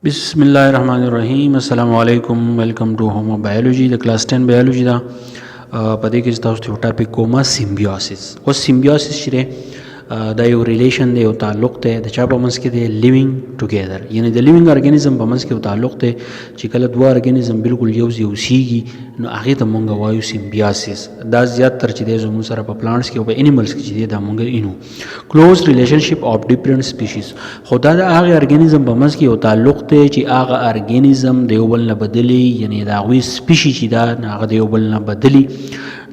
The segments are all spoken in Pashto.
बिस्मिल्लाहिर्रहमानिर्रहीम अस्सलाम वालेकुम welcome to homo biology the class 10 biology दा पदे کې تاسو ته ټاپک کومه سیمبیوسس او سیمبیوسس چې دا یو ریلیشن دی او تعلق دی د چا په منځ کې دی لیوینګ ټوګیدر یعنی د لیوینګ ارګانیزم په منځ کې تعلق دی چې کله دوه ارګانیزم بالکل یو ځای اوسېږي نو هغه ته مونږ وایو سیمبیوسس دا زیات تر چې دی زموږ سره په پلانټس کې او په انیملز کې چې دی دا مونږ اینو کلوز ریلیشنشپ اف ډیفرنٹ سپیشیز خدا د هغه ارګانیزم په منځ کې یو تعلق دی چې هغه ارګانیزم د یو بل نه بدلی یعنی دا غوي سپیشي چې دا هغه د یو بل نه بدلی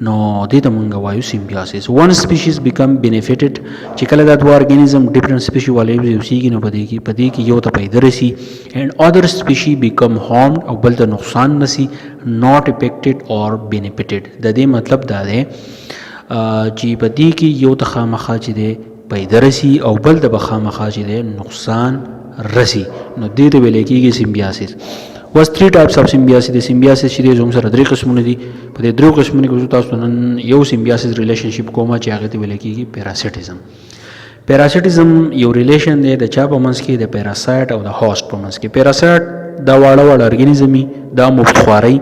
نو دې ته مونږ وایو سیمبیوسس ون سپیشیز بیکم بینیفیټډ چې کله دا دوه ارګانیزم ډیفرنٹ سپیشي والے اوسېږي نو پدې کې یو ته پیدا رسی اینڈ اذر سپیشي بیکم هارمډ او بل ته نقصان نسی not affected or benefited د دې مطلب دا دی چې پدې کې یو ته خامخا چې دی پیدا رسی او بل ته خامخا چې دی نقصان رسی نو دې ته ویل کېږي سیمبیوسس was three types of symbiosis د سیمبیوسس چې زموږ سره درې قسمونه دي په دې درو قسمونو کې تاسو نن یو سیمبیوسس ریلیشنشپ کومه چې هغه ته ویل کېږي پیراسیټیزم یو ریلیشن دی د چا په منځ کې د پیراسایت او د هوست په منځ کې پیراسایت دا واړه ارګانیزمي دا مفتخواري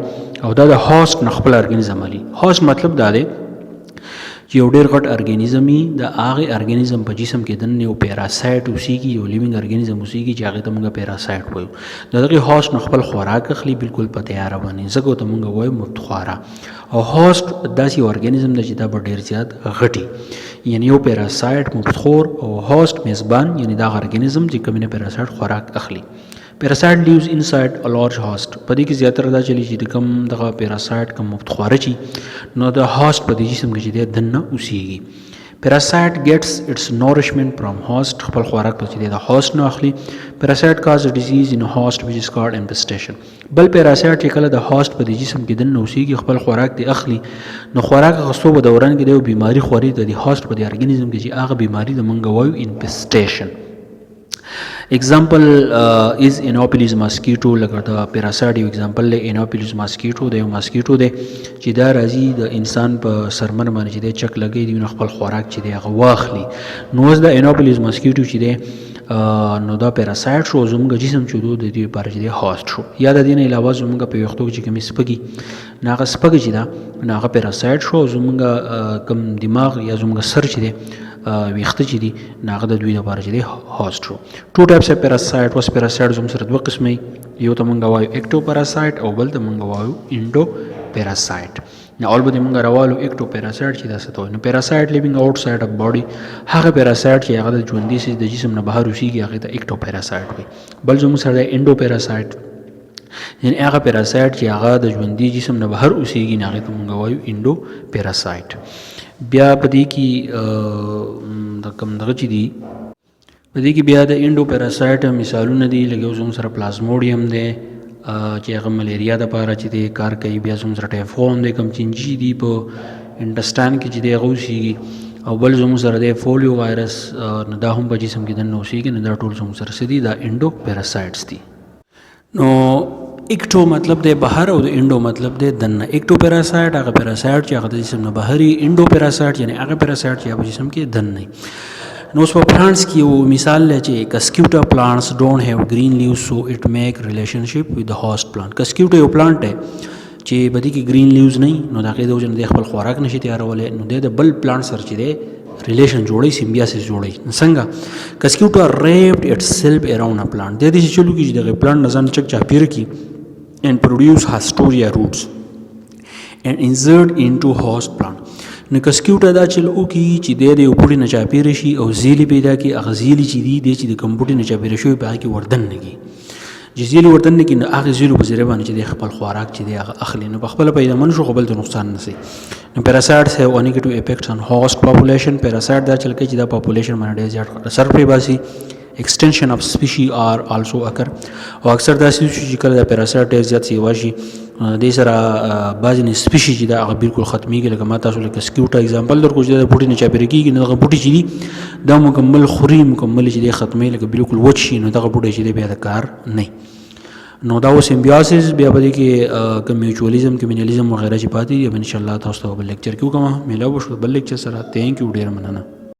او دا د هوست نه خپل ارګانیزم علي هوست مطلب دا دی چې یو ډېر غټ ارګانیزمي د هغه ارګانیزم په جسم کې دنه یو پیراسایت اوسېږي یو لیوینګ ارګانیزم اوسېږي چې هغه ته موږ پیراسایت وایو دغه هوست نه خپل خوراک اخلي بالکل په تیار باندې ځکه ته موږ وایو مفتخواره او هوست داسې ارګانیزم دی چې دا ډېر زیات غټي یعنی یو پیراسایت مفتخور او هوست میزبان یعنی دا ارګانیزم چې کومه پیراسایت خوراک اخلي پیراسایت لیوز انساید ا لارج هوست په دې کې زیاتره دا چلی چې کوم دغه پیراسایت کوم مفتخواره چی نو د هوست په دې جسم کې چې دنه اوسېږي پیراسایت گیټس اټس نورشمنت فرام هوست خپل خوراک ته چې د هوست نه اخلي پیراسایت کاز ډیزیز ان هوست وچ از کالډ انفیسټیشن بل پیراسایت چې کله د هوست په دې جسم کې دنه اوسېږي خپل خوراک ته اخلي نو خوراک غوښتو په دوران کې د بیماری خوري د هوست په ارګانیزم کې چې هغه بیماری د منګ وایو انفیسټیشن example is Anopheles mosquito لکه دا پیراسایت یو example دی Anopheles mosquito د یو ماسکیټو دی چې دا راځي د انسان په سرمن باندې چې دی چک لګي دی خپل خوراک چې دی هغه واخلي نو د Anopheles mosquito چې دی نو دا پیراسایت شو زموږ جسم چې د دې لپاره چې دی هوست شو یا د دې نه علاوه زموږ په وختو چې کوم سپګي ناغه سپګي چې دا ناغه پیراسایت شو زموږ کم دماغ یا زموږ سر چې دی ویخته چې دي ناغه د دوی لپاره چې دی هوست شو ټو ټایپس اف پیراسایت واس پیراسایت زموږ سره دوه قسمه یو ته مونږ وایو اکټو پیراسایت او بل ته مونږ وایو انډو پیراسایت نه اول به مونږ راوالو اکټو پیراسایت چې دا څه ته نو پیراسایت لیوینګ آوټساید اف باډي هغه پیراسایت چې هغه د ژوندۍ سیز د جسم نه بهر اوسېږي هغه ته اکټو پیراسایت وي بل زموږ سره انډو پیراسایت یعنی هغه پیراسایت چې هغه د ژوندۍ جسم نه بهر اوسېږي هغه ته مونږ وایو انډو پیراسایت بیا پدې کې د کم دغه چې دي پدې کې بیا د انډو پیراسایت مثالونه دي لکه زموږ سره پلازموډیم دی چې هغه ملیریا د لپاره چې دی کار کوي بیا زموږ سره ټایفون دی کم چینجي دي په انټسټاین کې چې دی هغه اوسېږي او بل زموږ سره دی فولیو وایرس نو دا هم په جسم کې دننه اوسېږي نو دا ټول زموږ سره دي دا انډو پیراسایټس دي نو اکټو مطلب دی بهر او د انډو مطلب دی دننه اکټو پیراسایت هغه پیراسایت چې هغه د جسم نه بهري انډو پیراسایت یعنی هغه پیراسایت چې په جسم کې دننه نو اوس په پلانټس کې یو مثال لري چې کسکیوټا پلانټس ډونټ هیو گرین لیوز سو اټ میک ریلیشنشپ وذ د هوست پلانټ کسکیوټا یو پلانټ دی چې بدی کې گرین لیوز نه نو دا کې د وجه د خپل خوراک نشي تیارولې نو د بل پلانټ سره چې دی ریلیشن جوړي سیمبیوسس جوړي څنګه کسکیوټا ریپډ اټ سیلف اراوند ا پلانټ د دې چلو کې د پلانټ نظام چک چاپیر کی and produce Hastoria roots and insert into host plant نو کسکیوټا دا چل او کی چې د یو پوټي نه چاپیر شي او زیلی پیدا کی اغزیلی چې دی چې د کمپوټي نه چاپیر شي په کې وردن نگی جزیلی وردن نگی نو هغه زیلو په ذریعہ باندې چې د خپل خوراک چې دی هغه اخلي نو په خپل پیدا من شو قبل ته نقصان نسی نو پیراسایټس هاف ا نیگیټیو افیکټس on host population پیراسایټ دا چل کې چې دا پاپولیشن باندې ډیر زیات اثر پرې باسي extension of species are also occur او اکثر دا چې کله د پیراسایټ ډیر زیات سی واشي د سره بعضی سپیشي چې دا هغه بالکل ختميږي لکه ما تاسو لکه سکیوټا اگزامپل درکو چې د بوټي نه چاپیر کیږي نو هغه بوټي چې دا مکمل خوري مکمل چې ختمي لکه بالکل وچ شي نو دا بوټي چې بیا د کار نه نو دا و سیمبیوسس بیا به کې کمیوچولیزم کمینالیزم وغیرہ چې پاتې ان شاء الله تاسو ته بل لیکچر کې کومه ملاو شو بل لیکچر سره ثانک یو ډیر مننه